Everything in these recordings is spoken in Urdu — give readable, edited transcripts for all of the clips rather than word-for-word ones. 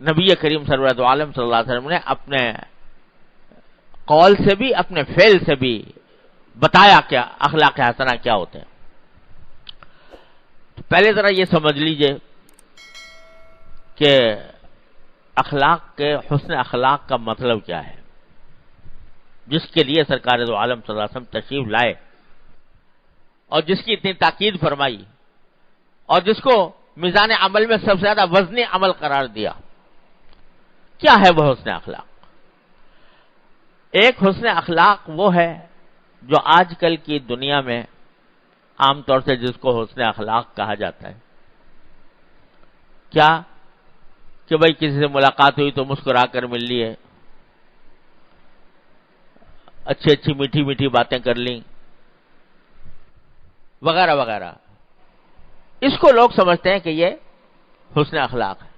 نبی کریم سرورت عالم صلی اللہ علیہ وسلم نے اپنے قول سے بھی اپنے فعل سے بھی بتایا کیا اخلاق حسنہ کیا ہوتے ہیں. تو پہلے ذرا یہ سمجھ لیجئے کہ اخلاق کے حسن اخلاق کا مطلب کیا ہے، جس کے لیے سرکار دو عالم صلی اللہ علیہ وسلم تشریف لائے اور جس کی اتنی تاکید فرمائی اور جس کو میزان عمل میں سب سے زیادہ وزنی عمل قرار دیا. کیا ہے وہ حسن اخلاق؟ ایک حسن اخلاق وہ ہے جو آج کل کی دنیا میں عام طور سے جس کو حسن اخلاق کہا جاتا ہے. کیا کہ بھائی کسی سے ملاقات ہوئی تو مسکرا کر مل لیے، اچھی اچھی میٹھی میٹھی باتیں کر لیں، وغیرہ وغیرہ. اس کو لوگ سمجھتے ہیں کہ یہ حسن اخلاق ہے.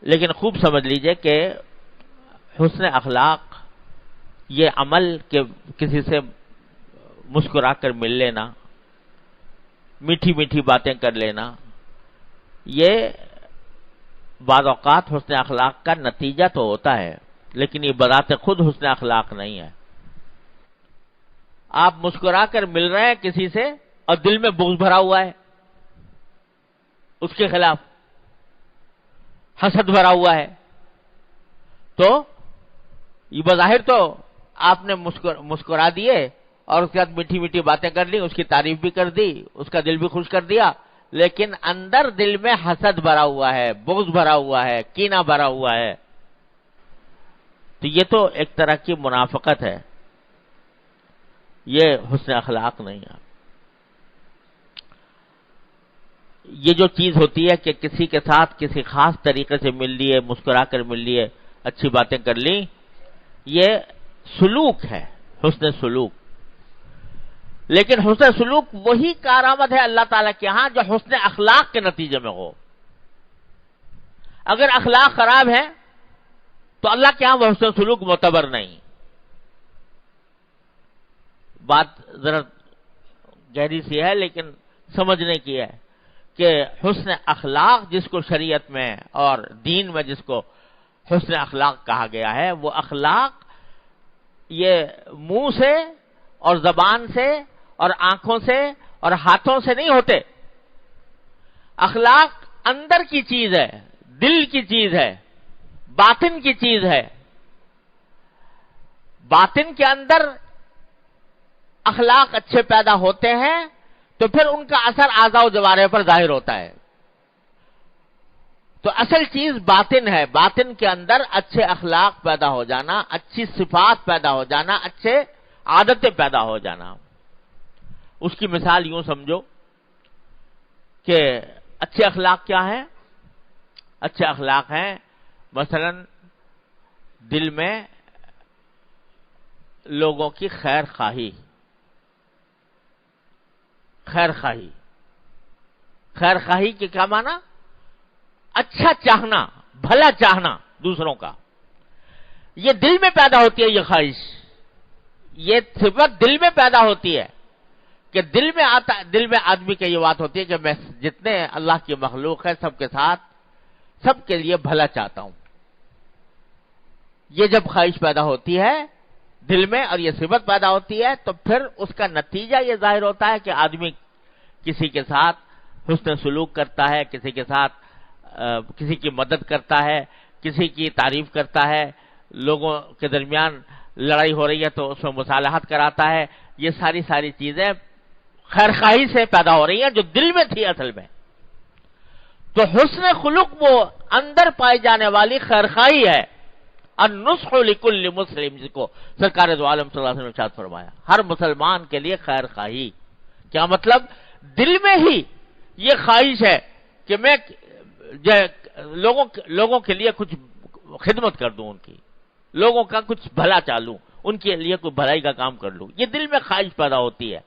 لیکن خوب سمجھ لیجئے کہ حسن اخلاق یہ عمل کہ کسی سے مسکرا کر مل لینا، میٹھی میٹھی باتیں کر لینا، یہ بعض اوقات حسن اخلاق کا نتیجہ تو ہوتا ہے، لیکن یہ بذات خود حسن اخلاق نہیں ہے. آپ مسکرا کر مل رہے ہیں کسی سے اور دل میں بغض بھرا ہوا ہے، اس کے خلاف حسد بھرا ہوا ہے، تو یہ بظاہر تو آپ نے مسکرا دیے اور اس کے بعد میٹھی میٹھی باتیں کر لی، اس کی تعریف بھی کر دی، اس کا دل بھی خوش کر دیا، لیکن اندر دل میں حسد بھرا ہوا ہے، بغض بھرا ہوا ہے، کینہ بھرا ہوا ہے. تو یہ تو ایک طرح کی منافقت ہے، یہ حسن اخلاق نہیں ہے. یہ جو چیز ہوتی ہے کہ کسی کے ساتھ کسی خاص طریقے سے مل لیے، مسکرا کر مل لیے، اچھی باتیں کر لیں، یہ سلوک ہے، حسن سلوک. لیکن حسن سلوک وہی کارآمد ہے اللہ تعالیٰ کے ہاں جو حسن اخلاق کے نتیجے میں ہو. اگر اخلاق خراب ہے تو اللہ کے ہاں وہ حسن سلوک معتبر نہیں. بات ذرا گہری سی ہے لیکن سمجھنے کی ہے کہ حسن اخلاق جس کو شریعت میں اور دین میں جس کو حسن اخلاق کہا گیا ہے، وہ اخلاق یہ منہ سے اور زبان سے اور آنکھوں سے اور ہاتھوں سے نہیں ہوتے. اخلاق اندر کی چیز ہے، دل کی چیز ہے، باطن کی چیز ہے. باطن کے اندر اخلاق اچھے پیدا ہوتے ہیں تو پھر ان کا اثر اعضاء و جوارح پر ظاہر ہوتا ہے. تو اصل چیز باطن ہے. باطن کے اندر اچھے اخلاق پیدا ہو جانا، اچھی صفات پیدا ہو جانا، اچھے عادتیں پیدا ہو جانا. اس کی مثال یوں سمجھو کہ اچھے اخلاق کیا ہیں؟ اچھے اخلاق ہیں مثلا دل میں لوگوں کی خیر خواہی. خیر خواہی، خیر خواہی کے کیا معنی؟ اچھا چاہنا، بھلا چاہنا دوسروں کا. یہ دل میں پیدا ہوتی ہے، یہ خواہش، یہ صفت دل میں پیدا ہوتی ہے کہ دل میں آدمی کی یہ بات ہوتی ہے کہ میں جتنے اللہ کی مخلوق ہے سب کے ساتھ سب کے لیے بھلا چاہتا ہوں. یہ جب خواہش پیدا ہوتی ہے دل میں اور یہ صفت پیدا ہوتی ہے تو پھر اس کا نتیجہ یہ ظاہر ہوتا ہے کہ آدمی کسی کے ساتھ حسن سلوک کرتا ہے، کسی کے ساتھ کسی کی مدد کرتا ہے، کسی کی تعریف کرتا ہے، لوگوں کے درمیان لڑائی ہو رہی ہے تو اس میں مصالحت کراتا ہے. یہ ساری چیزیں خیرخواہی سے پیدا ہو رہی ہیں جو دل میں تھی اصل میں. تو حسن خلق وہ اندر پائی جانے والی خیرخواہی ہے. النصح لکل مسلم، جس کو سرکار دو عالم صلی اللہ علیہ وسلم نے ارشاد فرمایا، ہر مسلمان کے لیے خیر خواہی. کیا مطلب؟ دل میں ہی یہ خواہش ہے کہ میں لوگوں کے لیے کچھ خدمت کر دوں، ان کی لوگوں کا کچھ بھلا چالوں، ان کے لیے کوئی بھلائی کا کام کر لوں. یہ دل میں خواہش پیدا ہوتی ہے،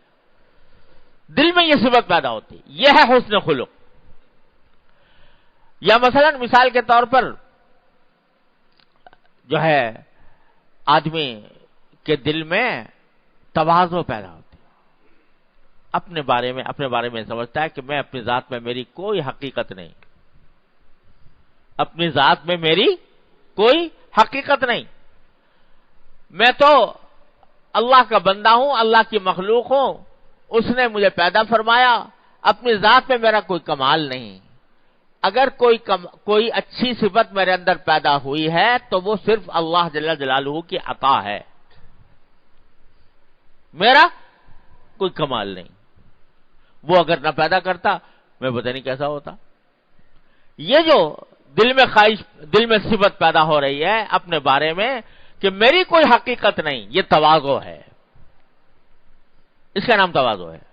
دل میں یہ صفت پیدا ہوتی ہے. یہ ہے حسن خلق. یا مثلا مثال کے طور پر جو ہے آدمی کے دل میں تواضع پیدا ہوتی ہے، اپنے بارے میں سمجھتا ہے کہ میں اپنی ذات میں میری کوئی حقیقت نہیں، اپنی ذات میں میری کوئی حقیقت نہیں، میں تو اللہ کا بندہ ہوں، اللہ کی مخلوق ہوں، اس نے مجھے پیدا فرمایا، اپنی ذات میں میرا کوئی کمال نہیں۔ اگر کوئی اچھی صفت میرے اندر پیدا ہوئی ہے تو وہ صرف اللہ جل جلالہ کی عطا ہے، میرا کوئی کمال نہیں۔ وہ اگر نہ پیدا کرتا میں پتہ نہیں کیسا ہوتا۔ یہ جو دل میں خواہش، دل میں صفت پیدا ہو رہی ہے اپنے بارے میں کہ میری کوئی حقیقت نہیں، یہ تواضع ہے، اس کا نام تواضع ہے۔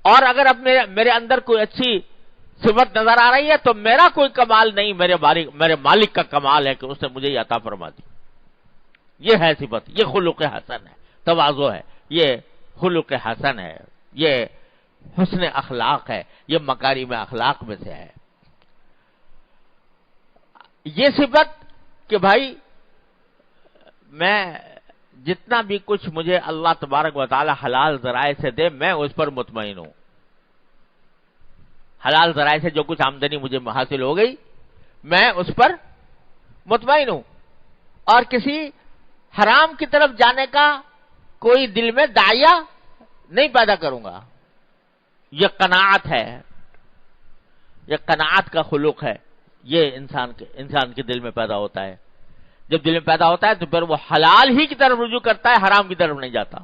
اور اگر میرے اندر کوئی اچھی صفت نظر آ رہی ہے تو میرا کوئی کمال نہیں، میرے مالک کا کمال ہے کہ اس نے مجھے یہ عطا فرما دی۔ یہ ہے صفت، یہ خلق حسن ہے، تواضع ہے، یہ خلق حسن ہے، یہ حسن اخلاق ہے، یہ مکارم اخلاق میں سے ہے۔ یہ صفت کہ بھائی میں جتنا بھی کچھ مجھے اللہ تبارک و تعالی حلال ذرائع سے دے میں اس پر مطمئن ہوں، حلال ذرائع سے جو کچھ آمدنی مجھے حاصل ہو گئی میں اس پر مطمئن ہوں، اور کسی حرام کی طرف جانے کا کوئی دل میں داعیہ نہیں پیدا کروں گا۔ یہ قناعت ہے، یہ قناعت کا خلق ہے، یہ انسان کے دل میں پیدا ہوتا ہے۔ جب دل میں پیدا ہوتا ہے تو پھر وہ حلال ہی کی طرف رجوع کرتا ہے، حرام کی طرف نہیں جاتا۔